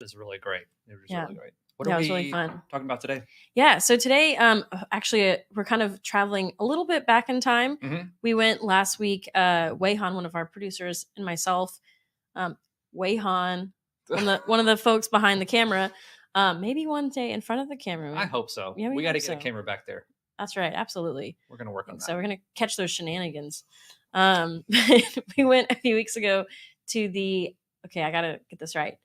was really great. It was Yeah. really great. What Yeah, are it was we really fun. talking about today? Yeah, so today, actually, we're kind of traveling a little bit back in time. Mhm. We went last week. Wayhan, one of our producers, and myself, Wayhan, one of the folks behind the camera. Maybe one day in front of the camera. I hope so. Yeah, we got to hope get a so. camera back there. That's right, absolutely. We're gonna work on that. So we're gonna catch those shenanigans. We went a few weeks ago to the. Okay, I gotta get this right.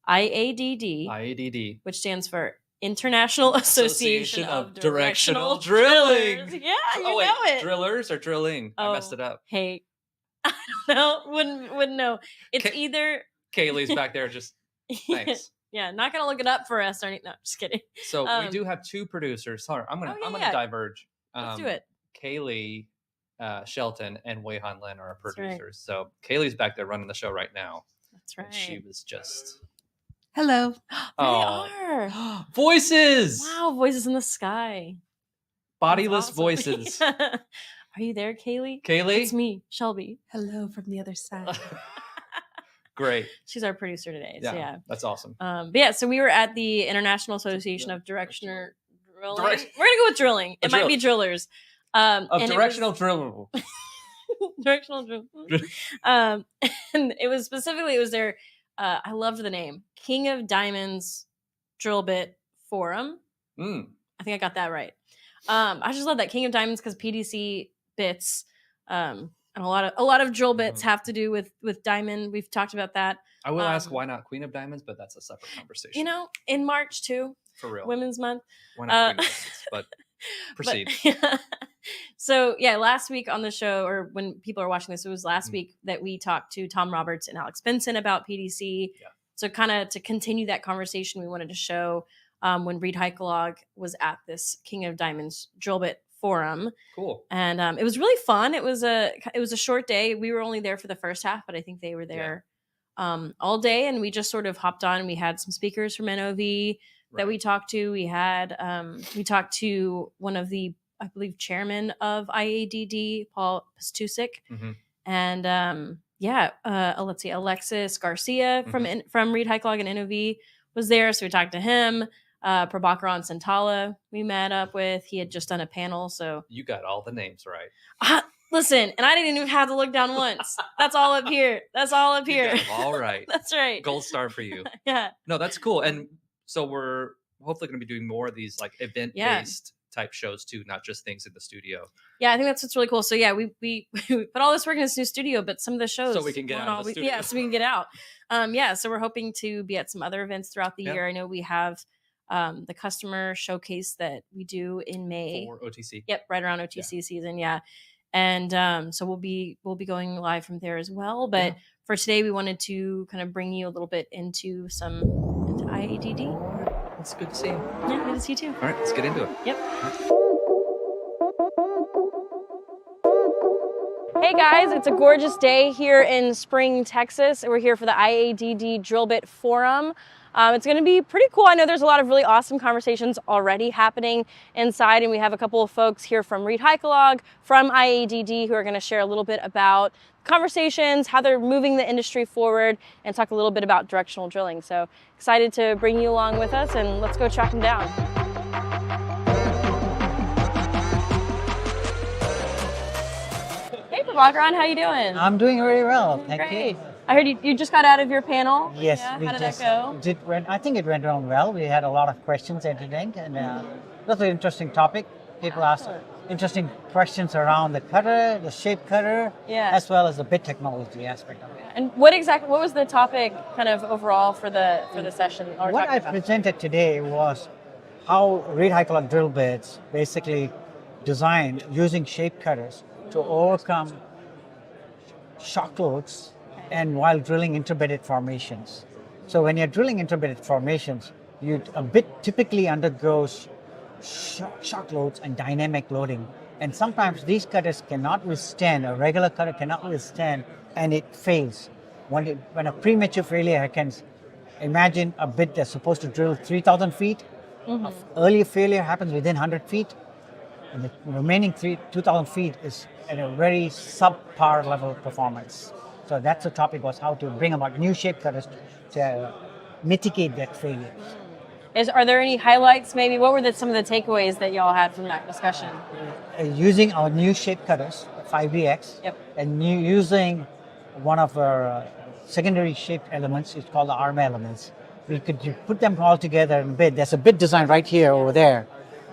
IADD, IADD, which stands for International Association of Directional Drilling. Drillers. Yeah, you Oh, wait, know it. drillers or drilling? I messed it up. Hey, I don't know. Wouldn't know. It's either. Kaylee's back there. Just thanks. Yeah, not gonna look it up for us or anything. No, just kidding. So we do have two producers. Sorry, I'm gonna diverge. Let's do it. Kaylee Shelton and Wayhan Lin are our That's producers. right. So Kaylee's back there running the show right now. That's right. And she was just Hello. They are. Voices. Wow, voices in the sky. Bodiless Awesome. voices. Yeah. Are you there, Kaylee? Kaylee? It's me, Shelby. Hello from the other side. Great. She's our producer today. So yeah. That's awesome. But yeah, so we were at the International Association of Directional Drilling. We're gonna go with drilling. It might be drillers. Of directional drill. Directional drill. And it was their I loved the name. King of Diamonds Drill Bit Forum. I think I got that right. I just love that King of Diamonds because PDC bits and a lot of drill bits have to do with diamond. We've talked about that. I will ask why not Queen of Diamonds, but that's a separate conversation. You know, in March too. For real. Women's Month. Why not Queen of Diamonds? But proceed. So yeah, last week on the show, or when people are watching this, it was last week that we talked to Tom Roberts and Alex Benson about PDC. Yeah. So kind of to continue that conversation, we wanted to show when Reed Heikelog was at this King of Diamonds drill bit forum. Cool. And it was really fun. It was a short day. We were only there for the first half, but I think they were there all day. And we just sort of hopped on. We had some speakers from NOV that we talked to. We had we talked to one of the, I believe, chairman of IADD, Paul Pastusik. And let's see, Alexis Garcia from Reed Heikelog and NOV was there. So we talked to him. Prabhakaran Santala we met up with. He had just done a panel. So you got all the names right. Listen, and I didn't even have to look down once. That's all up here. That's all up here. All right. That's right. Gold star for you. Yeah. No, that's cool. And so we're hopefully going to be doing more of these like event-based type shows too, not just things in the studio. Yeah, I think that's what's really cool. So yeah, we put all this work in this new studio, but some of the shows so we can get out of the studio. Yeah, so we can get out. So we're hoping to be at some other events throughout the year. I know we have the customer showcase that we do in May for OTC. Yep, right around OTC season. Yeah, and so we'll be going live from there as well. But for today, we wanted to kind of bring you a little bit into IADD. It's good to see you. Yeah, good to see you too. All right, let's get into it. Yep. Hey guys, it's a gorgeous day here in Spring, Texas. We're here for the IADD Drill Bit Forum. It's going to be pretty cool. I know there's a lot of really awesome conversations already happening inside, and we have a couple of folks here from Reed Heikelog, from IADD, who are going to share a little bit about conversations, how they're moving the industry forward, and talk a little bit about directional drilling. So excited to bring you along with us, and let's go track them down. Hey, Prabhakaran, how you doing? I'm doing very well, thank you. I heard you just got out of your panel. Yes, yeah? we How did that go? I think it went on well. We had a lot of questions entertained, and it was an interesting topic. People asked interesting questions around the cutter, the shape cutter, as well as the bit technology aspect of it. And what was the topic kind of overall for the session? What I presented today was how Reed Heikelog drill bits basically designed using shape cutters to overcome shock loads and while drilling interbedded formations. So when you're drilling interbedded formations, a bit typically undergoes shock loads and dynamic loading. And sometimes these cutters cannot withstand, a regular cutter cannot withstand, and it fails. When a premature failure happens, imagine a bit that's supposed to drill 3,000 feet. Early failure happens within 100 feet, and the remaining 2,000 feet is at a very subpar level performance. So that's the topic, was how to bring about new shape cutters to mitigate that failure. Are there any highlights maybe? What were some of the takeaways that y'all had from that discussion? Using our new shape cutters, 5DX, and using one of our secondary shaped elements, it's called the ARM elements. We could put them all together in bit. There's a bit design right here over there.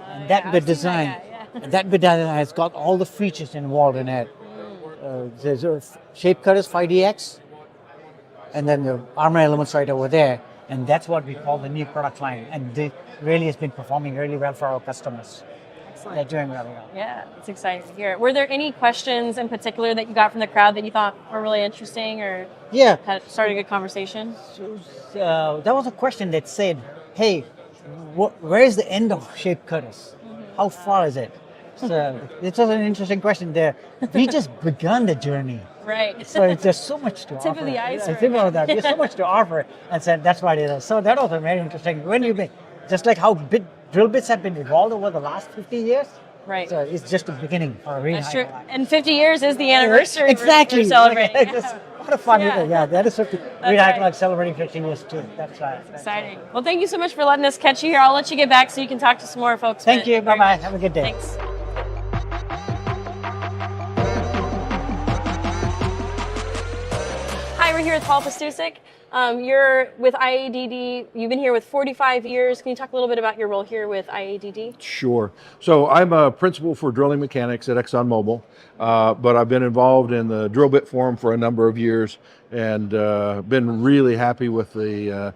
And that bit design, that bit design has got all the features involved in it. There's a shape cutters 5DX, and then the armor elements right over there. And that's what we call the new product line. And it really has been performing really well for our customers. Excellent. They're doing really well. Yeah, it's exciting to hear. Were there any questions in particular that you got from the crowd that you thought were really interesting or had started a good conversation? So, there was a question that said, hey, where is the end of shape cutters? How far is it? So it was an interesting question there. We just begun the journey. Right. So there's so much to offer. Tip of the iceberg. There's so much to offer. And so that's what it is. So that was very interesting. When you just like how drill bits have been evolved over the last 50 years. Right. So it's just the beginning for a really That's true. And 50 years is the anniversary. Exactly. We're celebrating. What a fun event. Yeah, that is 50. We're like celebrating 50 years too. That's right. Exciting. Well, thank you so much for letting us catch you here. I'll let you get back so you can talk to some more folks. Thank you. Bye-bye. Have a good day. Thanks. Hi, we're here with Paul Pastusik. You're with IADD. You've been here with 45 years. Can you talk a little bit about your role here with IADD? Sure. So I'm a principal for drilling mechanics at ExxonMobil, but I've been involved in the drill bit forum for a number of years and been really happy with the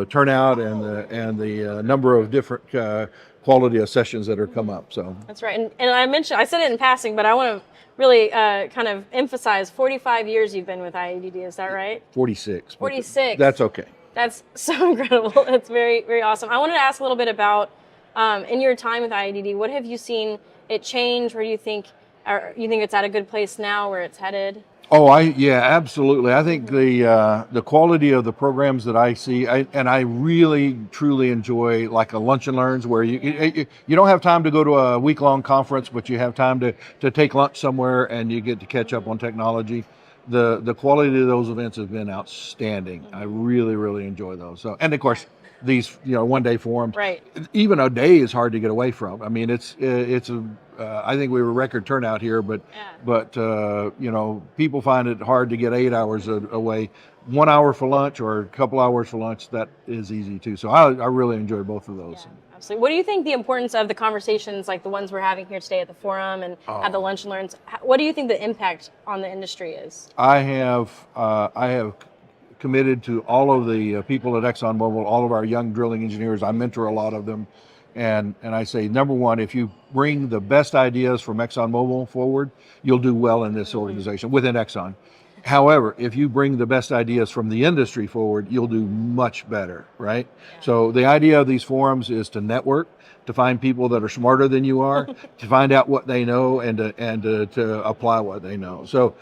turnout and the number of different quality of sessions that are come up. So that's right. And I said it in passing, but I want to really kind of emphasize 45 years you've been with IADD. Is that right? 46. 46. That's okay. That's so incredible. That's very, very awesome. I wanted to ask a little bit about, in your time with IADD, what have you seen it change? Where do you think, or you think it's at a good place now where it's headed? Oh, yeah, absolutely. I think the quality of the programs that I see, and I really truly enjoy like a lunch and learns where you don't have time to go to a week-long conference, but you have time to take lunch somewhere and you get to catch up on technology. The quality of those events has been outstanding. I really, really enjoy those. So, and of course, these one-day forums. Right. Even a day is hard to get away from. I mean, I think we were record turnout here, but people find it hard to get 8 hours away. 1 hour for lunch or a couple hours for lunch, that is easy too. So I really enjoy both of those. Yeah, absolutely. What do you think the importance of the conversations like the ones we're having here today at the forum and at the lunch and learns? What do you think the impact on the industry is? I have committed to all of the people at ExxonMobil, all of our young drilling engineers. I mentor a lot of them. And I say, number one, if you bring the best ideas from ExxonMobil forward, you'll do well in this organization within Exxon. However, if you bring the best ideas from the industry forward, you'll do much better, right? Yeah. So the idea of these forums is to network, to find people that are smarter than you are, to find out what they know and to apply what they know. So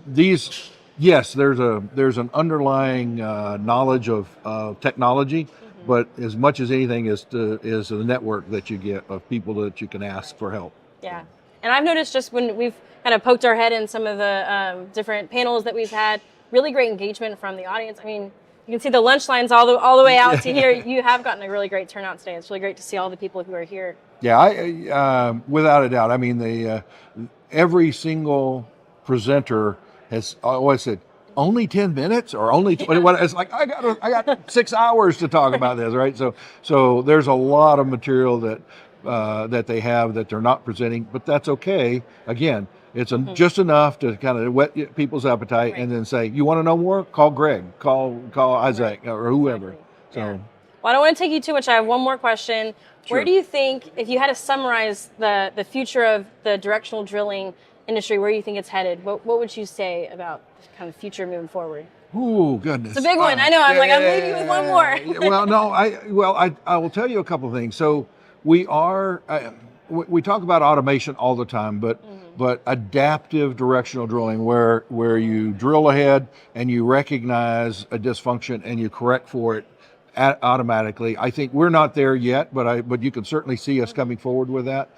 these, yes, there's an underlying knowledge of technology. But as much as anything is the network that you get of people that you can ask for help. Yeah, and I've noticed just when we've kind of poked our head in some of the different panels that we've had, really great engagement from the audience. I mean, you can see the lunch lines all the way out to here. You have gotten a really great turnout today. It's really great to see all the people who are here. Yeah, without a doubt. I mean, every single presenter has always said, only 10 minutes or only 20? It's like I got 6 hours to talk about this, right? So there's a lot of material that they have that they're not presenting, but that's okay. Again, it's just enough to kind of whet people's appetite, and then say, you want to know more? Call Greg, call Isaac, or whoever. So. Yeah. Well, I don't want to take you too much. I have one more question. Sure. Where do you think, if you had to summarize the future of the directional drilling industry, where you think it's headed, what would you say about kind of future moving forward? Oh, goodness. It's a big one. I know. I'm leaving you with one more. Well, no, I will tell you a couple of things. So we talk about automation all the time, but adaptive directional drilling where you drill ahead and you recognize a dysfunction and you correct for it automatically. I think we're not there yet, but you can certainly see us coming forward with that.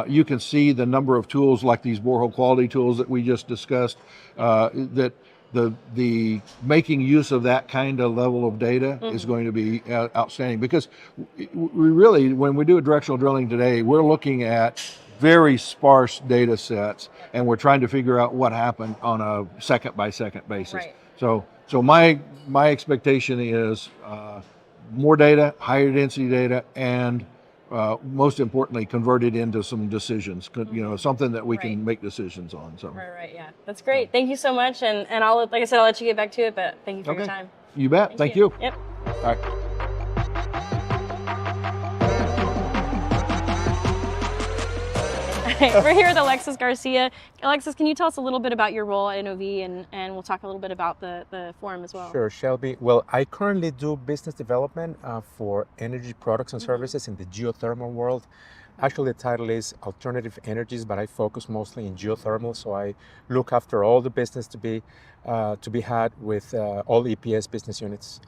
You can see the number of tools like these borehole quality tools that we just discussed that the making use of that kind of level of data is going to be outstanding, because we really, when we do a directional drilling today, we're looking at very sparse data sets, and we're trying to figure out what happened on a second by second basis. Right. So my expectation is more data, higher density data, and most importantly, converted into some decisions. Something that we can make decisions on. So. Right. Yeah, that's great. Thank you so much, and I'll, like I said, I'll let you get back to it. But thank you for your time. You bet. Thank you. Yep. All right. We're here with Alexis Garcia. Alexis, can you tell us a little bit about your role at NOV, and we'll talk a little bit about the forum as well. Sure, Shelby. Well, I currently do business development for energy products and services in the geothermal world. Actually, the title is Alternative Energies, but I focus mostly in geothermal. So I look after all the business to be had with all EPS business units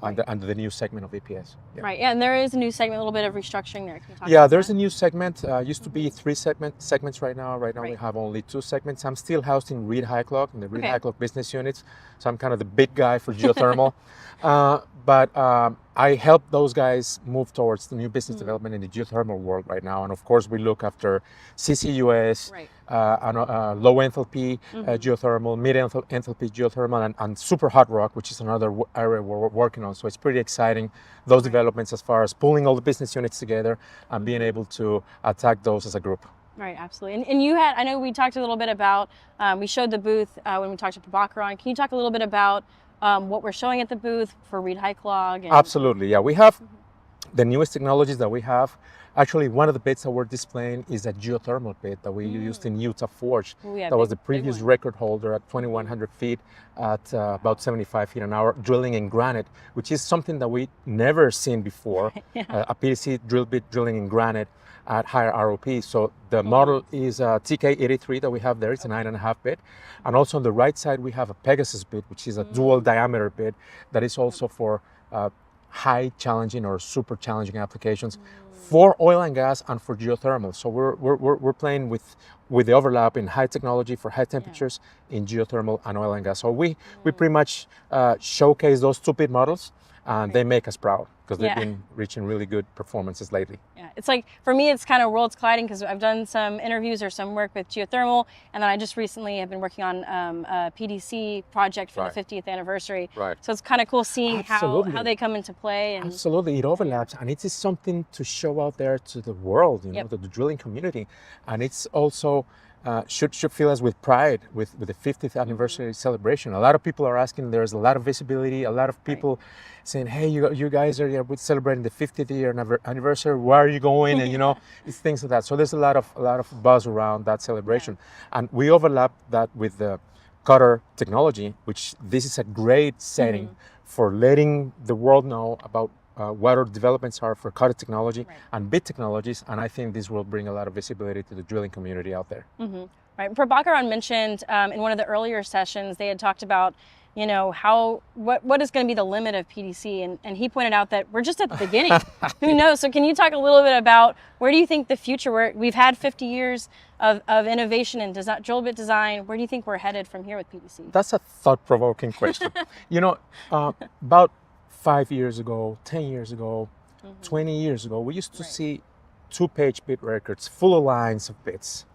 under the new segment of EPS. Yeah. Right. Yeah, and there is a new segment, a little bit of restructuring there. Can you talk about there's a new segment. Used to be 3 segments right now. Right now we have only 2 segments. I'm still housed in Reed Hyclock, in the Reed Hyclock business units. So I'm kind of the big guy for geothermal. But I help those guys move towards the new business development in the geothermal world right now. And of course, we look after CCUS, low enthalpy geothermal, mid enthalpy geothermal, and super hot rock, which is another area we're working on. So it's pretty exciting, those developments, as far as pulling all the business units together and being able to attack those as a group. Right, absolutely. And you had, I know we talked a little bit about, we showed the booth when we talked to Prabhakaran. Can you talk a little bit about what we're showing at the booth for Reed Hyclock? Absolutely, yeah. We have the newest technologies that we have. Actually, one of the bits that we're displaying is a geothermal bit that we used in Utah Forge. That was the previous record holder at 2,100 feet at about 75 feet an hour, drilling in granite, which is something that we never seen before. A PDC drill bit drilling in granite at higher ROP. So the model is a TK83 that we have there. It's a 9.5 bit. And also on the right side, we have a Pegasus bit, which is a dual diameter bit that is also for high challenging or super challenging applications for oil and gas and for geothermal. So we're playing with the overlap in high technology for high temperatures in geothermal and oil and gas. So we pretty much showcase those 2-bit models, and they make us proud because they've been reaching really good performances lately. Yeah, it's like, for me, it's kind of worlds colliding, because I've done some interviews or some work with geothermal, and then I just recently have been working on a PDC project for the 50th anniversary. Right. So it's kind of cool seeing how they come into play. And absolutely, it overlaps, and it is something to show out there to the world, to the drilling community, and it's also should fill us with pride with the 50th anniversary celebration. A lot of people are asking. There's a lot of visibility. A lot of people saying, "Hey, you guys are celebrating the 50th year anniversary. Where are you going?" And it's things like that. So there's a lot of buzz around that celebration, and we overlap that with the cutter technology, which this is a great setting for letting the world know about what our developments are for cutter technology and bit technologies, and I think this will bring a lot of visibility to the drilling community out there. Right. Prabhakaran mentioned in one of the earlier sessions, they had talked about, what is going to be the limit of PDC, and he pointed out that we're just at the beginning. Who knows? So can you talk a little bit about where do you think the future? We've had 50 years of innovation in drill bit design. Where do you think we're headed from here with PDC? That's a thought-provoking question. About 5 years ago, 10 years ago, 20 years ago, we used to see 2-page bit records full of lines of bits.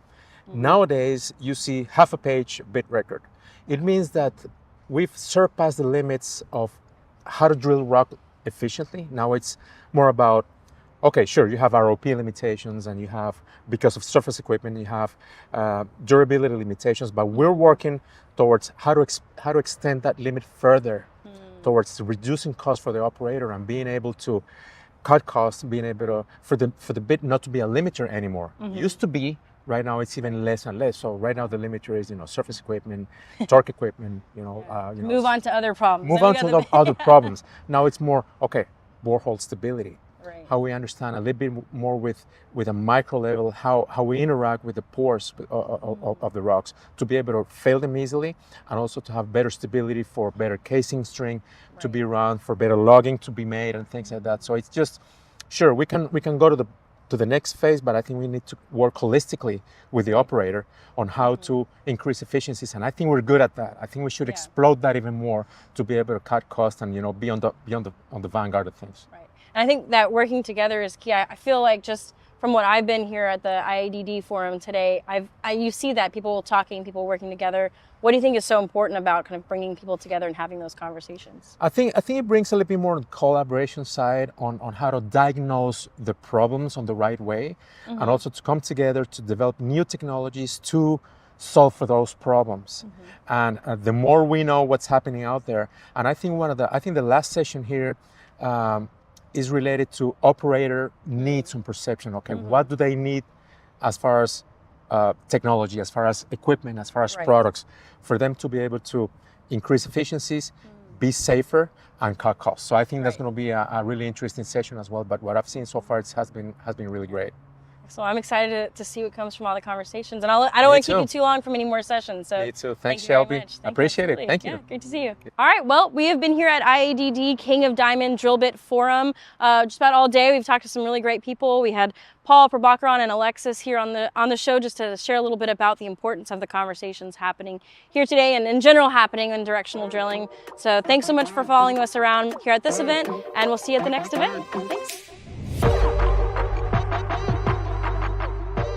Nowadays, you see half-a-page bit record. It means that we've surpassed the limits of how to drill rock efficiently. Now it's more about, okay, sure, you have ROP limitations, and you have, because of surface equipment, you have durability limitations, but we're working towards how to extend that limit further, towards reducing costs for the operator and being able to cut costs, being able to, for the bit not to be a limiter anymore. Used to be, right now it's even less and less. So right now the limiter is, surface equipment, torque equipment, move on to other problems. Move on to other problems. Now it's more, okay, borehole stability. How we understand a little bit more with a micro level, how we interact with the pores of the rocks to be able to fail them easily, and also to have better stability for better casing string to be run, for better logging to be made, and things like that. So it's just, sure, we can go to the to the next phase, but I think we need to work holistically with the operator on how to increase efficiencies. And I think we're good at that. I think we should explode that even more to be able to cut costs and, you know, be on the vanguard of things. Right. And I think that working together is key. I feel like just from what I've been here at the IADD forum today, you see that people talking, people working together. What do you think is so important about kind of bringing people together and having those conversations? I think it brings a little bit more on the collaboration side on how to diagnose the problems on the right way, and also to come together to develop new technologies to solve for those problems. And the more we know what's happening out there, and I think the last session here is related to operator needs and perception. Okay, what do they need as far as technology, as far as equipment, as far as products, for them to be able to increase efficiencies, be safer, and cut costs. So I think that's going to be a really interesting session as well. But what I've seen so far, it has been really great. So I'm excited to see what comes from all the conversations. And I don't want to keep you too long from any more sessions. So me too. Thanks, Shelby. Appreciate it. Thank you. Yeah, great to see you. All right. Well, we have been here at IADD King of Diamond Drill Bit Forum just about all day. We've talked to some really great people. We had Paul, Prabhakaran, and Alexis here on the show just to share a little bit about the importance of the conversations happening here today and in general happening in directional drilling. So thanks so much for following us around here at this event, and we'll see you at the next event. Thanks.